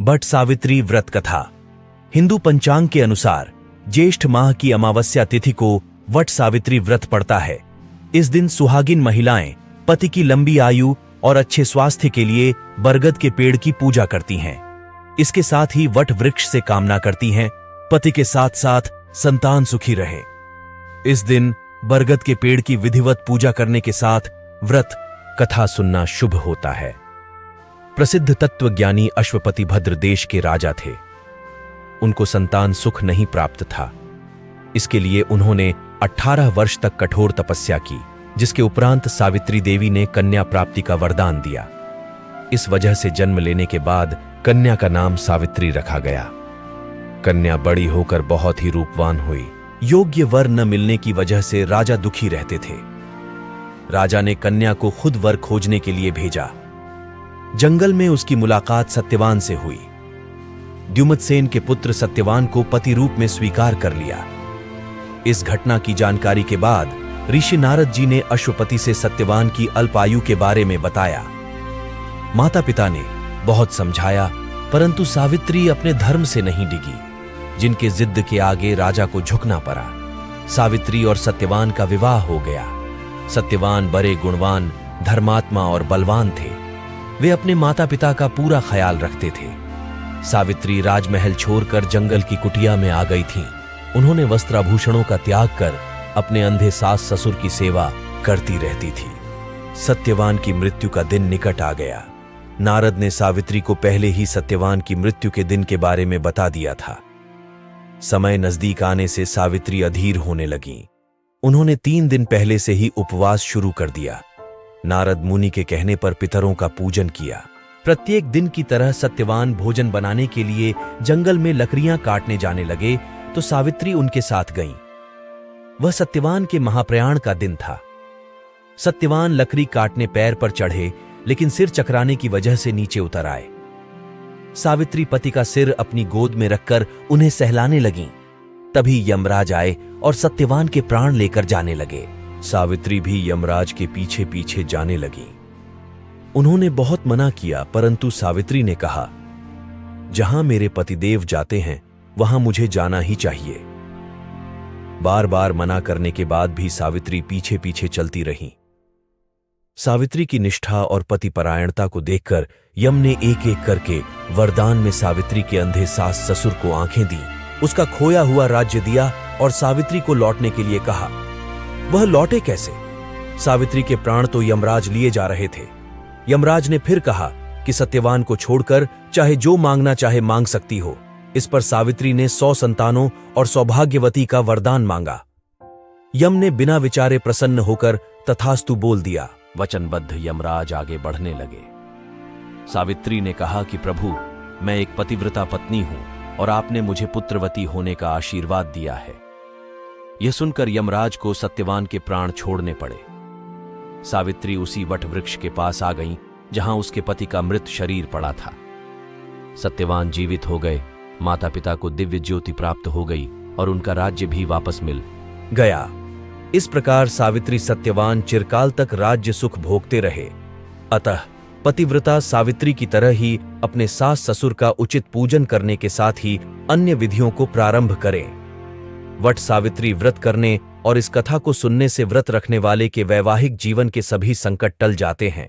वट सावित्री व्रत कथा। हिंदू पंचांग के अनुसार ज्येष्ठ माह की अमावस्या तिथि को वट सावित्री व्रत पड़ता है। इस दिन सुहागिन महिलाएं पति की लंबी आयु और अच्छे स्वास्थ्य के लिए बरगद के पेड़ की पूजा करती हैं। इसके साथ ही वट वृक्ष से कामना करती हैं पति के साथ साथ संतान सुखी रहे। इस दिन बरगद के पेड़ की विधिवत पूजा करने के साथ व्रत कथा सुनना शुभ होता है। प्रसिद्ध तत्वज्ञानी अश्वपति भद्र देश के राजा थे। उनको संतान सुख नहीं प्राप्त था। इसके लिए उन्होंने 18 वर्ष तक कठोर तपस्या की, जिसके उपरांत सावित्री देवी ने कन्या प्राप्ति का वरदान दिया। इस वजह से जन्म लेने के बाद कन्या का नाम सावित्री रखा गया। कन्या बड़ी होकर बहुत ही रूपवान हुई। योग्य वर न मिलने की वजह से राजा दुखी रहते थे। राजा ने कन्या को खुद वर खोजने के लिए भेजा। जंगल में उसकी मुलाकात सत्यवान से हुई। द्युमतसेन के पुत्र सत्यवान को पति रूप में स्वीकार कर लिया। इस घटना की जानकारी के बाद ऋषि नारद जी ने अश्वपति से सत्यवान की अल्पायु के बारे में बताया। माता पिता ने बहुत समझाया, परंतु सावित्री अपने धर्म से नहीं डिगी, जिनके जिद के आगे राजा को झुकना पड़ा। सावित्री और सत्यवान का विवाह हो गया। सत्यवान बड़े गुणवान, धर्मात्मा और बलवान थे। वे अपने माता पिता का पूरा ख्याल रखते थे। सावित्री राजमहल छोड़कर जंगल की कुटिया में आ गई थीं। उन्होंने वस्त्राभूषणों का त्याग कर अपने अंधे सास ससुर की सेवा करती रहती थी। सत्यवान की मृत्यु का दिन निकट आ गया। नारद ने सावित्री को पहले ही सत्यवान की मृत्यु के दिन के बारे में बता दिया था। समय नजदीक आने से सावित्री अधीर होने लगीं। उन्होंने 3 दिन पहले से ही उपवास शुरू कर दिया। नारद मुनि के कहने पर पितरों का पूजन किया। प्रत्येक दिन की तरह सत्यवान भोजन बनाने के लिए जंगल में लकड़ियां काटने जाने लगे तो सावित्री उनके साथ गईं। वह सत्यवान के महाप्रयाण का दिन था। सत्यवान लकड़ी काटने पैर पर चढ़े, लेकिन सिर चकराने की वजह से नीचे उतर आए। सावित्री पति का सिर अपनी गोद में रखकर उन्हें सहलाने लगीं। तभी यमराज आए और सत्यवान के प्राण लेकर जाने लगे। सावित्री भी यमराज के पीछे पीछे जाने लगी। उन्होंने बहुत मना किया, परंतु सावित्री ने कहा, जहां मेरे पतिदेव जाते हैं वहां मुझे जाना ही चाहिए। बार बार मना करने के बाद भी सावित्री पीछे पीछे चलती रहीं। सावित्री की निष्ठा और पतिपरायणता को देखकर यम ने एक एक करके वरदान में सावित्री के अंधे सास ससुर को आंखें दी, उसका खोया हुआ राज्य दिया और सावित्री को लौटने के लिए कहा। वह लौटे कैसे? सावित्री के प्राण तो यमराज लिए जा रहे थे। यमराज ने फिर कहा कि सत्यवान को छोड़कर चाहे जो मांगना चाहे मांग सकती हो। इस पर सावित्री ने 100 संतानों और सौभाग्यवती का वरदान मांगा। यम ने बिना विचारे प्रसन्न होकर तथास्तु बोल दिया। वचनबद्ध यमराज आगे बढ़ने लगे। सावित्री ने कहा कि प्रभु, मैं एक पतिव्रता पत्नी हूं और आपने मुझे पुत्रवती होने का आशीर्वाद दिया है। यह सुनकर यमराज को सत्यवान के प्राण छोड़ने पड़े। सावित्री उसी वट वृक्ष के पास आ गईं, जहां उसके पति का मृत शरीर पड़ा था। सत्यवान जीवित हो गए। माता पिता को दिव्य ज्योति प्राप्त हो गई और उनका राज्य भी वापस मिल गया। इस प्रकार सावित्री सत्यवान चिरकाल तक राज्य सुख भोगते रहे। अतः पतिव्रता सावित्री की तरह ही अपने सास ससुर का उचित पूजन करने के साथ ही अन्य विधियों को प्रारंभ करें। वट सावित्री व्रत करने और इस कथा को सुनने से व्रत रखने वाले के वैवाहिक जीवन के सभी संकट टल जाते हैं।